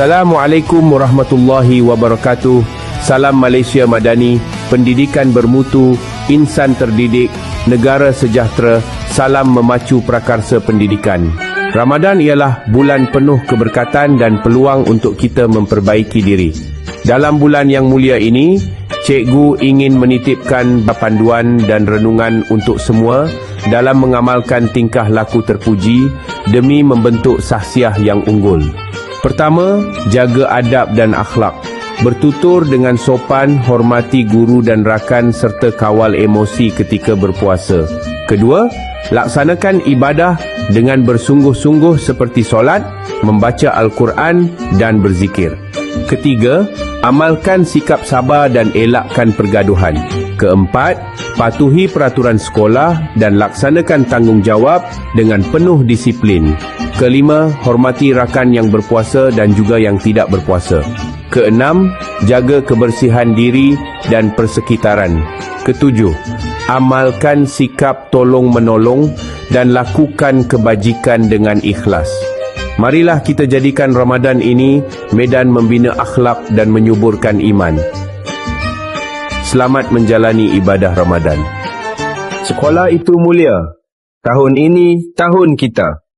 Assalamualaikum warahmatullahi wabarakatuh. Salam Malaysia Madani, pendidikan bermutu, insan terdidik, negara sejahtera, salam memacu prakarsa pendidikan. Ramadan ialah bulan penuh keberkatan dan peluang untuk kita memperbaiki diri. Dalam bulan yang mulia ini, cikgu ingin menitipkan panduan dan renungan untuk semua dalam mengamalkan tingkah laku terpuji demi membentuk sahsiah yang unggul. Pertama, jaga adab dan akhlak. Bertutur dengan sopan, hormati guru dan rakan serta kawal emosi ketika berpuasa. Kedua, laksanakan ibadah dengan bersungguh-sungguh seperti solat, membaca Al-Quran dan berzikir. Ketiga, amalkan sikap sabar dan elakkan pergaduhan. Keempat, patuhi peraturan sekolah dan laksanakan tanggungjawab dengan penuh disiplin. Kelima, hormati rakan yang berpuasa dan juga yang tidak berpuasa. Keenam, jaga kebersihan diri dan persekitaran. Ketujuh, amalkan sikap tolong-menolong dan lakukan kebajikan dengan ikhlas. Marilah kita jadikan Ramadan ini medan membina akhlak dan menyuburkan iman. Selamat menjalani ibadah Ramadan. Sekolah itu mulia. Tahun ini, tahun kita.